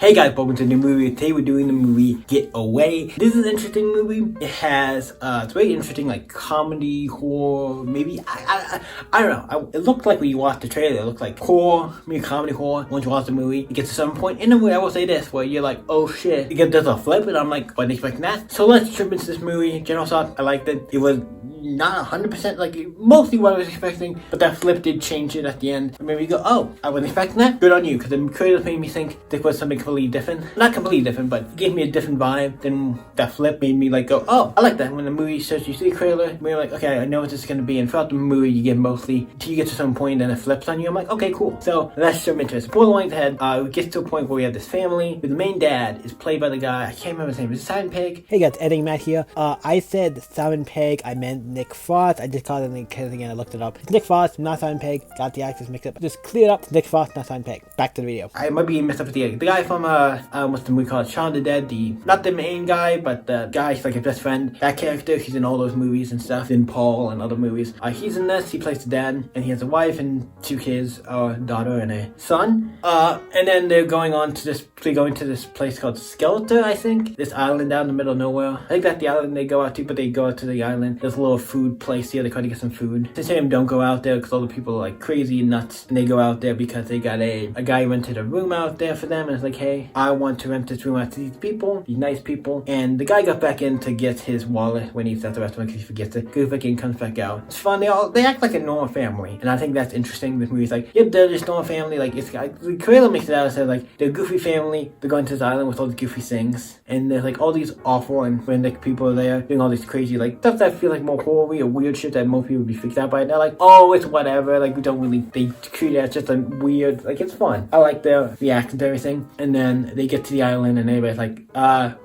Hey guys, welcome to the new movie. Today we're doing the movie Get Away. This is an interesting movie. It has, it's very interesting, like comedy, horror, maybe, I don't know. It looked like when you watched the trailer, it looked like horror, maybe comedy horror. Once you watch the movie, it gets to some point in the movie, I will say this, where you're like, oh shit. There's a flip, and I'm like, wasn't expecting that. So let's jump into this movie. General thoughts, I liked it. It was not 100% like mostly what I was expecting, but that flip did change it at the end. And maybe you go, oh, I wasn't expecting that. Good on you, because the creators made me think this was something completely different. Not completely different, but it gave me a different vibe. Then that flip made me like go, oh, I like that. When the movie starts, you see the trailer, you're like, okay, I know what this is going to be. And throughout the movie, you get mostly till you get to some point, and it flips on you. I'm like, okay, cool. So let's jump into it. Spoiler warnings ahead. We get to a point where we have this family. The main dad is played by the guy, I can't remember his name. Is it Simon Pegg? Hey guys, Eddie Matt here. I said Simon Pegg, I meant Nick Frost. I just called it Nick Frost again, I looked it up. It's Nick Frost, not Simon Pegg. Got the actors mixed up. Just cleared up. Nick Frost, not Simon Pegg. Back to the video. I might be messed up with the guy from what's the movie called? Shaun of the Dead. Not the main guy, but the guy, he's like his best friend. That character, he's in all those movies and stuff. In Paul and other movies. He's in this. He plays the dad, and he has a wife and 2 kids, a daughter and a son. And then they're going to this place called Skeletor, I think. This island down in the middle of nowhere. I think that's the island they go out to, but they go out to the island. There's a little food place here. They try to get some food. They say don't go out there because all the people are like crazy and nuts, and they go out there because they got a guy rented a room out there for them, and it's like, hey, I want to rent this room out to these people, these nice people. And the guy got back in to get his wallet when he's at the restaurant because he forgets it. Goes back in, comes back out. It's fun. They act like a normal family, and I think that's interesting. This movie's like, yep, they're just normal family. Like the trailer makes it out and says like they're a goofy family. They're going to this island with all these goofy things, and there's like all these awful and frantic people are there doing all these crazy like stuff that feel like more horror or weird shit that most people would be freaked out by. And they're like, oh, it's whatever. Like we don't really. They treat it as just a weird. Like it's fun. I like their reaction to everything. And then they get to the island, and everybody's like,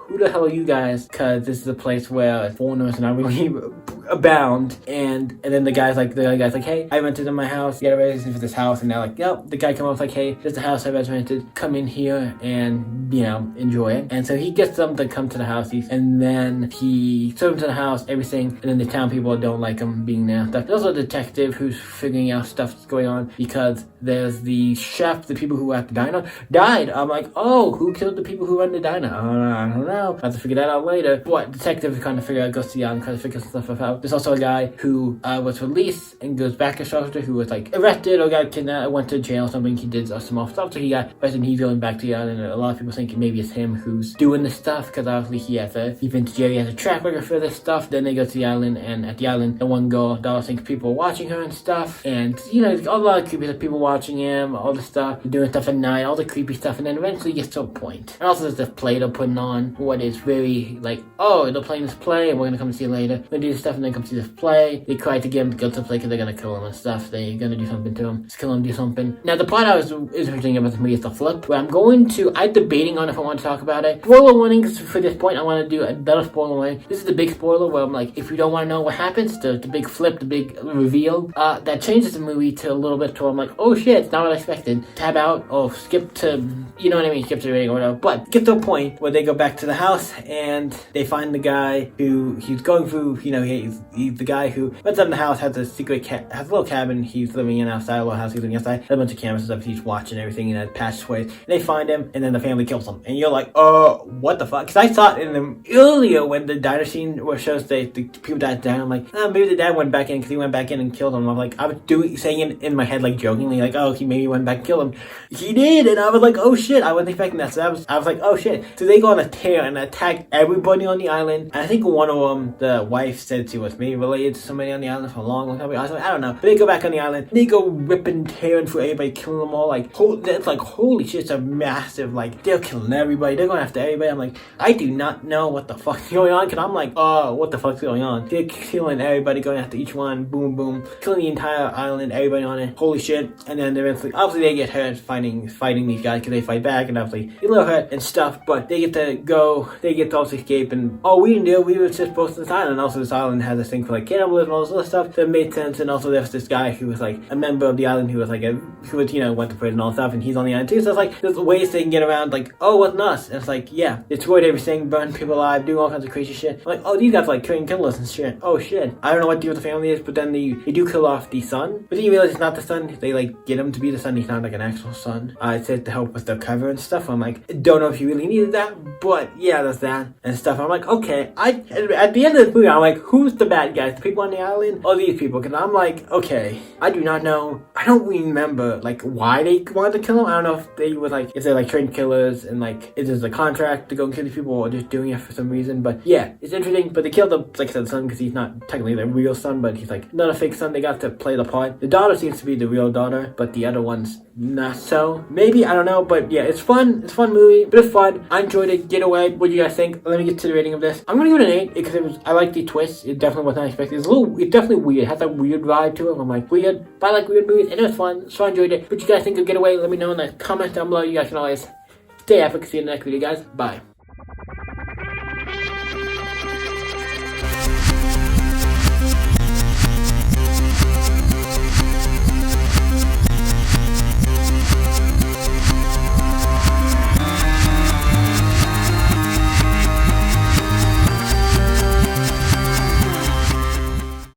who the hell are you guys? Because this is a place where foreigners are not really abound. And then the guy's like, hey, I rented in my house. You got a reservation for this house? And they're like, yep. The guy comes up like, hey, this is the house I rented. Come in here and, enjoy it. And so he gets them to come to the house. And then he serves them to the house, everything. And then the town people don't like him being there. There's also a detective who's figuring out stuff that's going on because there's the chef, the people who were at the diner died. I'm like, oh, who killed the people who run the diner? I don't know. I have to figure that out later. What detective kind of figure out, goes to the island, tries to figure some stuff out. There's also a guy who was released and goes back to shelter who was like arrested or got kidnapped, went to jail or something. He did some off stuff, so he got arrested and he's going back to the island. And a lot of people think maybe it's him who's doing this stuff because obviously he's been to jail, he has a track record for this stuff. Then they go to the island, and at the island, the one girl, Dollar thinks people are watching her and stuff. And a lot of creepy stuff, people watching him, all the stuff, doing stuff at night, all the creepy stuff, and then eventually gets to a point. And also there's this play they're putting on, what is very like, oh, they're playing this play and we're gonna come see it later. We're gonna do this stuff and then come see this play. They try to get him to go to the play because they're gonna kill him and stuff. They're gonna do something to him. Just kill him, do something. Now the part I was interesting about this movie is the flip, where I'm debating on if I want to talk about it. Spoiler warnings for this point, I want to do a better spoiler warning. This is the big spoiler where I'm like, if you don't want to know what happens, the big flip, the big reveal, that changes the movie to a little bit to where I'm like, oh shit, it's not what I expected. Tab out or skip to, you know what I mean, skip to the rating or whatever. But get to a point where they go back to the house and they find the guy who he's going through, he's the guy who runs up in the house, has a secret has a little cabin he's living in outside, a little house he's living outside, a bunch of cameras and stuff, he's watching everything in that passageway. And they find him, and then the family kills him. And you're like, what the fuck? Because I saw it in the earlier when the diner scene where it shows the people died down, I'm like, maybe the dad went back in because he went back in and killed him. I'm like, I was saying it in my head like jokingly, like, oh, he maybe went back and killed him. He did, and I was like, oh shit, I wasn't expecting that. So I was like, oh shit. So they go on a tear and attack everybody on the island. And I think one of them, the wife said she was maybe related to somebody on the island for a long time. I don't know. But they go back on the island. They go ripping, tearing through everybody, killing them all. It's like, holy shit, it's a massive, they're killing everybody. They're going after everybody. I'm like, I do not know what the fuck is going on. Because I'm like, what the fuck's going on? They're killing everybody, going after each one. Boom, boom. Killing the entire island, everybody on it. Holy shit. And then eventually, obviously they get hurt fighting these guys because they fight back. And obviously, they get a little hurt and stuff. But they get to go, they get to also escape. And, we didn't do it. We were just supposed to this island. Also, this island had this thing for like cannibalism and all this other stuff, so it made sense. And also there's this guy who was like a member of the island who was like went to prison and all stuff, and he's on the island too. So it's like there's ways they can get around like, oh, it wasn't us. And it's like, yeah, destroyed everything, burned people alive, doing all kinds of crazy shit. I'm like, oh, these guys like train killers and shit. Oh shit. I don't know what deal with the family is, but then they do kill off the son. But then you realize it's not the son. They like get him to be the son. He's not like an actual son. It said to help with the cover and stuff. I'm like, don't know if you really needed that, but yeah, that's that and stuff. I'm like, okay. At the end of the movie, I'm like, who's the bad guys? The people on the island or these people? Because I'm like, okay, I do not know. I don't remember like why they wanted to kill him. I don't know if they were like, if they're like trained killers and like is this a contract to go and kill these people or just doing it for some reason. But yeah, it's interesting. But they killed the, like I said, son because he's not technically the real son, but he's like not a fake son. They got to play the part. The daughter seems to be the real daughter, but the other one's not so. Maybe, I don't know, but yeah, it's fun. It's a fun movie, but it's fun. I enjoyed it. Get away. What do you guys think? Let me get to the rating of this. I'm gonna give it an 8 because I like the twist. It definitely was not expected. It's definitely weird. It has that weird vibe to it. I'm like, weird, but I like weird movies, and it was fun, so I enjoyed it. What you guys think of Get Away? Let me know in the comments down below. You guys can always stay epic. See you in the next video, guys. Bye.